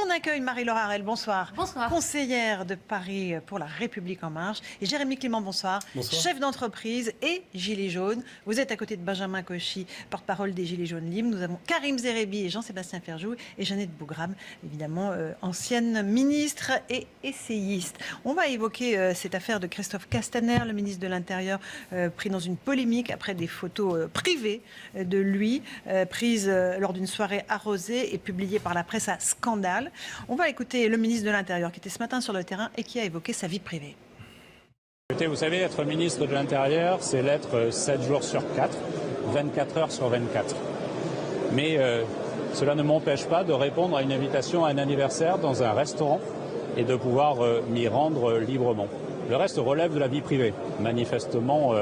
On accueille Marie-Laure Harel, bonsoir. Bonsoir. Conseillère de Paris pour la République En Marche. Et Jérémy Clément, bonsoir. Bonsoir. Chef d'entreprise et Gilets jaunes. Vous êtes à côté de Benjamin Cauchy, porte-parole des Gilets jaunes libres. Nous avons Karim Zerebi et Jean-Sébastien Ferjou et Jeannette Bougram, évidemment ancienne ministre et essayiste. On va évoquer cette affaire de Christophe Castaner, le ministre de l'Intérieur, pris dans une polémique après des photos privées de lui, prises lors d'une soirée arrosée et publiées par la presse à scandale. On va écouter le ministre de l'Intérieur qui était ce matin sur le terrain et qui a évoqué sa vie privée. Écoutez, vous savez, être ministre de l'Intérieur, c'est l'être 7 jours sur 4, 24 heures sur 24. Mais cela ne m'empêche pas de répondre à une invitation à un anniversaire dans un restaurant et de pouvoir m'y rendre librement. Le reste relève de la vie privée. Manifestement,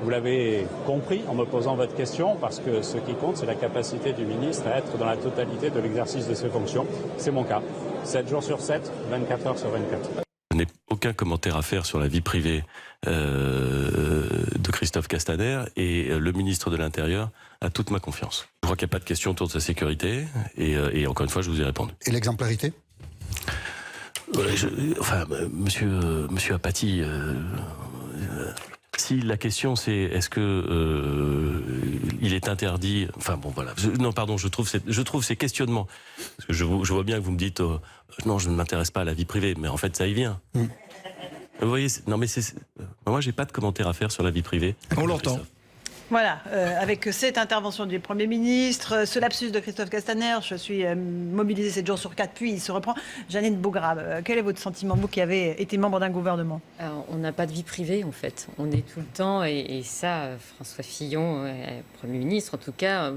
vous l'avez compris en me posant votre question, parce que ce qui compte, c'est la capacité du ministre à être dans la totalité de l'exercice de ses fonctions. C'est mon cas. 7 jours sur 7, 24 heures sur 24. Je n'ai aucun commentaire à faire sur la vie privée de Christophe Castaner, et le ministre de l'Intérieur a toute ma confiance. Je crois qu'il n'y a pas de question autour de sa sécurité, et encore une fois, je vous ai répondu. Et l'exemplarité ? Monsieur Apathy, si la question c'est est-ce que il est interdit, enfin bon voilà, je trouve ces questionnements, parce que je vois bien que vous me dites non, je ne m'intéresse pas à la vie privée, mais en fait ça y vient. Vous voyez, non mais moi j'ai pas de commentaire à faire sur la vie privée. On l'entend. Voilà, avec cette intervention du Premier ministre, ce lapsus de Christophe Castaner, je suis mobilisé 7 jours sur 4, puis il se reprend. Jeannette Bougram, quel est votre sentiment, vous qui avez été membre d'un gouvernement? Alors, on n'a pas de vie privée, en fait. On est tout le temps, et ça, François Fillon, Premier ministre, en tout cas,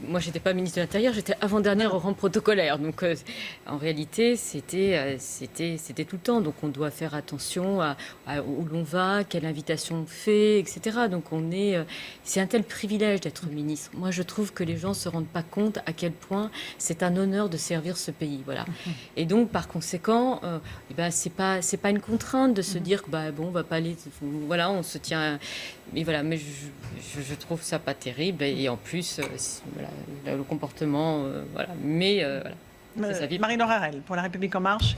moi, j'étais pas ministre de l'Intérieur, j'étais avant-dernière au rang protocolaire. Donc, en réalité, c'était tout le temps. Donc, on doit faire attention à où l'on va, quelle invitation on fait, etc. Donc, c'est un tel privilège d'être ministre. Moi, je trouve que les gens ne se rendent pas compte à quel point c'est un honneur de servir ce pays. Voilà. Et donc, par conséquent, c'est pas une contrainte de se dire que on va pas aller. Voilà, on se tient. Mais voilà, mais je trouve ça pas terrible. Et en plus, le comportement, voilà. Mais voilà. C'est sa vie. Marie-Laure Harel, pour la République En Marche.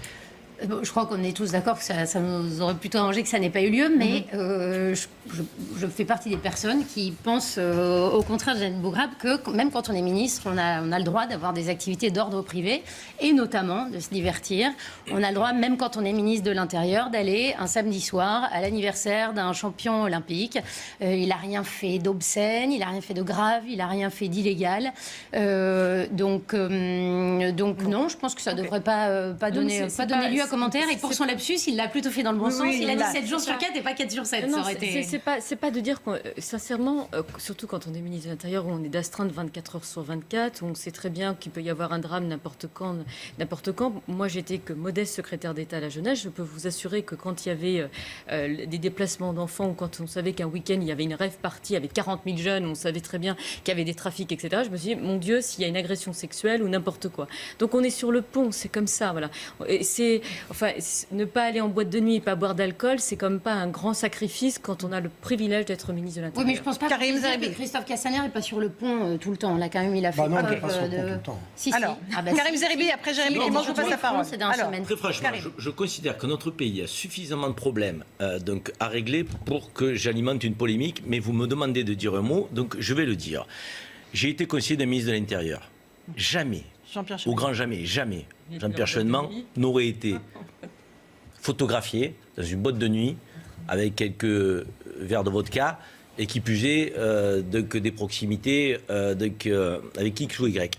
Je crois qu'on est tous d'accord que ça nous aurait plutôt arrangé que ça n'ait pas eu lieu, mais je fais partie des personnes qui pensent, au contraire de Jeannette Bougram, que même quand on est ministre, on a le droit d'avoir des activités d'ordre privé, et notamment de se divertir. On a le droit, même quand on est ministre de l'Intérieur, d'aller un samedi soir à l'anniversaire d'un champion olympique. Il n'a rien fait d'obscène, il n'a rien fait de grave, il n'a rien fait d'illégal. Donc non, je pense que ça ne devrait pas donner lieu à commentaire. Et pour son lapsus, il l'a plutôt fait dans le bon sens. Il a dit 7 jours sur 4 et pas 4 sur 7. Non, c'est pas de dire qu'on, sincèrement, surtout quand on est ministre de l'Intérieur, où on est d'astreinte 24 heures sur 24, où on sait très bien qu'il peut y avoir un drame n'importe quand. Moi, j'étais que modeste secrétaire d'État à la jeunesse. Je peux vous assurer que quand il y avait des déplacements d'enfants, ou quand on savait qu'un week-end, il y avait une rave party avec 40 000 jeunes, on savait très bien qu'il y avait des trafics, etc. Je me suis dit, mon Dieu, s'il y a une agression sexuelle ou n'importe quoi. Donc, on est sur le pont, c'est comme ça, voilà. Et ne pas aller en boîte de nuit et pas boire d'alcool, c'est quand même pas un grand sacrifice quand on a le privilège d'être ministre de l'Intérieur. Oui, mais je pense pas que Christophe Castaner n'est pas sur le pont tout le temps. Là, quand même, il a fait pas sur le pont tout le temps. Alors, Karim Zerebi, après Jérémy Clément, je vous passe la parole. Très franchement, je considère que notre pays a suffisamment de problèmes donc, à régler pour que j'alimente une polémique, mais vous me demandez de dire un mot, donc je vais le dire. J'ai été conseiller d'un ministre de l'Intérieur. Jamais, au grand jamais, Jean-Pierre Chevènement n'aurait été photographié dans une boîte de nuit avec quelques verres de vodka et qui puisait des proximités avec X ou Y.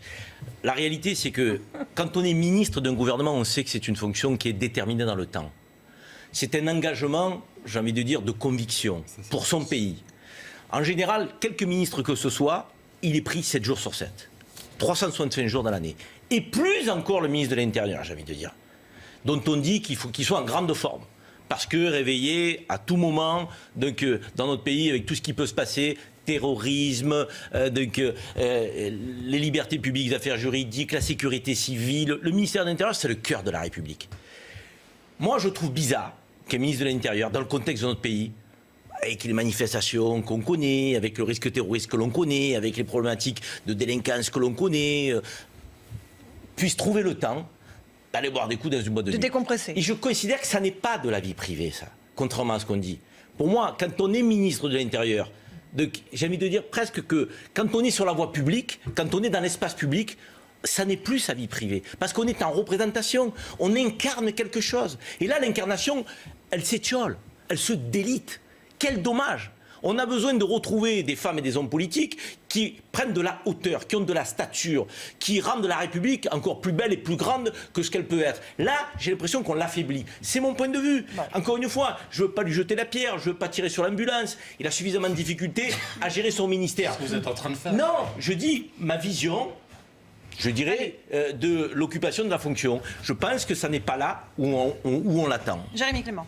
La réalité, c'est que quand on est ministre d'un gouvernement, on sait que c'est une fonction qui est déterminée dans le temps. C'est un engagement, j'ai envie de dire, de conviction pour son pays. En général, quelque ministre que ce soit, il est pris 7 jours sur 7. 365 jours dans l'année. Et plus encore le ministre de l'Intérieur, j'ai envie de dire, dont on dit qu'il faut qu'il soit en grande forme. Parce que réveillé à tout moment, donc, dans notre pays, avec tout ce qui peut se passer, terrorisme, les libertés publiques, les affaires juridiques, la sécurité civile, le ministère de l'Intérieur, c'est le cœur de la République. Moi, je trouve bizarre qu'un ministre de l'Intérieur, dans le contexte de notre pays, avec les manifestations qu'on connaît, avec le risque terroriste que l'on connaît, avec les problématiques de délinquance que l'on connaît, puisse trouver le temps d'aller boire des coups dans une boîte de nuit. De décompresser. Et je considère que ça n'est pas de la vie privée, ça, contrairement à ce qu'on dit. Pour moi, quand on est ministre de l'Intérieur, j'ai envie de dire presque que quand on est sur la voie publique, quand on est dans l'espace public, ça n'est plus sa vie privée. Parce qu'on est en représentation, on incarne quelque chose. Et là, l'incarnation, elle s'étiole, elle se délite. Quel dommage! On a besoin de retrouver des femmes et des hommes politiques qui prennent de la hauteur, qui ont de la stature, qui rendent la République encore plus belle et plus grande que ce qu'elle peut être. Là, j'ai l'impression qu'on l'affaiblit. C'est mon point de vue. Encore une fois, je ne veux pas lui jeter la pierre, je ne veux pas tirer sur l'ambulance. Il a suffisamment de difficultés à gérer son ministère. Ce que vous êtes en train de faire. Non, je dis ma vision, je dirais, de l'occupation de la fonction. Je pense que ça n'est pas là où on l'attend. Jérémy Clément.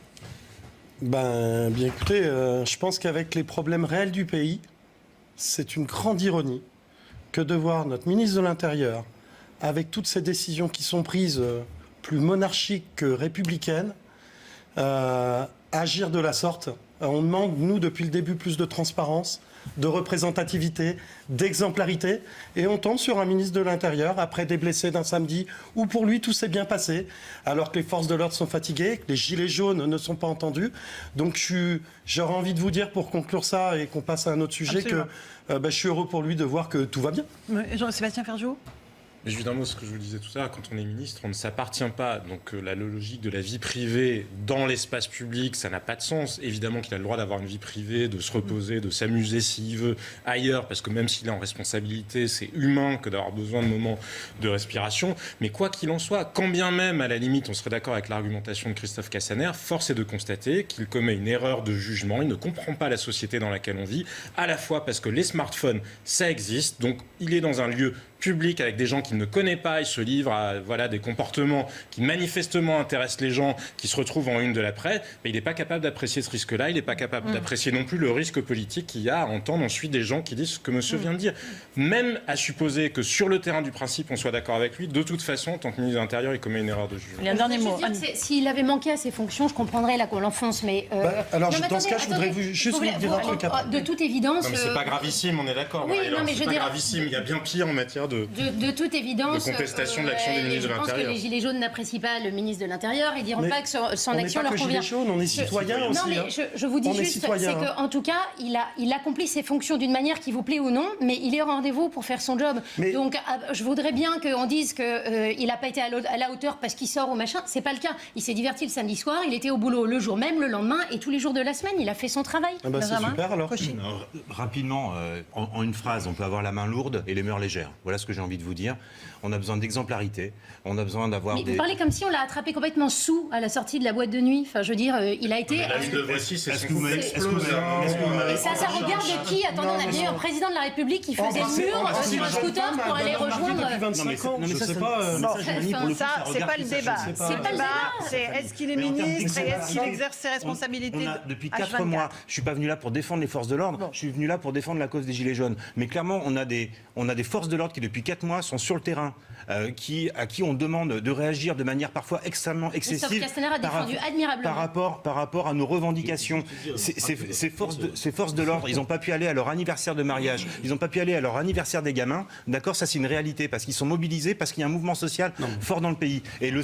Bien écoutez, je pense qu'avec les problèmes réels du pays, c'est une grande ironie que de voir notre ministre de l'Intérieur, avec toutes ces décisions qui sont prises plus monarchiques que républicaines, agir de la sorte. On demande, nous, depuis le début, plus de transparence, de représentativité, d'exemplarité. Et on tombe sur un ministre de l'Intérieur, après des blessés d'un samedi, où pour lui, tout s'est bien passé, alors que les forces de l'ordre sont fatiguées, que les gilets jaunes ne sont pas entendus. Donc j'aurais envie de vous dire, pour conclure ça et qu'on passe à un autre sujet, que je suis heureux pour lui de voir que tout va bien. Jean-Sébastien Ferjou. Mais évidemment, ce que je vous disais tout à l'heure, quand on est ministre, on ne s'appartient pas. Donc la logique de la vie privée dans l'espace public, ça n'a pas de sens. Évidemment qu'il a le droit d'avoir une vie privée, de se reposer, de s'amuser s'il veut ailleurs, parce que même s'il est en responsabilité, c'est humain que d'avoir besoin de moments de respiration. Mais quoi qu'il en soit, quand bien même, à la limite, on serait d'accord avec l'argumentation de Christophe Castaner, force est de constater qu'il commet une erreur de jugement. Il ne comprend pas la société dans laquelle on vit, à la fois parce que les smartphones, ça existe, donc il est dans un lieu public avec des gens qu'il ne connaît pas, il se livre à des comportements qui manifestement intéressent les gens, qui se retrouvent en une de la presse, mais il n'est pas capable d'apprécier ce risque-là, il n'est pas capable d'apprécier non plus le risque politique qu'il y a à entendre ensuite des gens qui disent ce que monsieur vient de dire. Même à supposer que sur le terrain du principe, on soit d'accord avec lui, de toute façon, en tant que ministre de l'Intérieur, il commet une erreur de jugement. Il y a un dernier mot. S'il avait manqué à ses fonctions, je comprendrais là qu'on l'enfonce, mais... alors, non, mais dans ce cas, je voudrais juste vous dire un truc après. De toute évidence... Non, mais c'est pas gravissime, on est d'accord. Oui, non, mais c'est je pas veux dire- gravissime, il y a bien pire en matière de toute évidence, de contestation de l'action du ministre de je pense que l'Intérieur. les Gilets jaunes n'apprécient pas le ministre de l'Intérieur. Ils diront Mais pas que son on n'est action pas leur que convient. gilets jaunes, on est citoyens aussi. Non, mais hein. je vous dis On est juste, c'est citoyens, hein. qu'en tout cas, il accomplit ses fonctions d'une manière qui vous plaît ou non, mais il est au rendez-vous pour faire son job. Mais- Donc, je voudrais bien qu'on dise qu'il n'a pas été à la hauteur parce qu'il sort ou machin. C'est pas le cas. Il s'est diverti le samedi soir, il était au boulot le jour même, le lendemain et tous les jours de la semaine. Il a fait son travail. C'est Benjamin super alors. Cauchy. Alors, rapidement, en une phrase, on peut avoir la main lourde et les mœurs légères. Voilà ce que j'ai envie de vous dire. On a besoin d'exemplarité, on a besoin d'avoir Mais des... vous parlez comme si on l'a attrapé complètement sous à la sortie de la boîte de nuit. Enfin, je veux dire, il a été... La ligne de Voici, c'est Est-ce son que vous m'avez- couple est-ce que vous m'avez- est-ce que vous m'avez- Et ça regarde qui? Attendez, on a bien eu un président de la République qui faisait le mur sur un scooter pour aller rejoindre... Depuis 25 ans, je sais pas. Ça, c'est pas le débat. C'est pas le débat. C'est est-ce qu'il est Mais en termes ministre et est-ce qu'il d'exemplarité, exerce ses responsabilités Depuis H24. 4 mois, je suis pas venu là pour défendre les forces de l'ordre, je suis venu là pour défendre la cause des Gilets jaunes. Mais clairement, on a des forces de l'ordre qui, depuis 4 mois, sont sur le terrain, à qui on demande de réagir de manière parfois extrêmement excessive. Christophe Castaner a défendu admirablement. Par rapport à nos revendications. Ces forces de l'ordre, ils n'ont pas pu aller à leur anniversaire de mariage, ils n'ont pas pu aller à leur anniversaire des gamins. D'accord, ça c'est une réalité, parce qu'ils sont mobilisés, parce qu'il y a un mouvement social fort dans le pays. Et le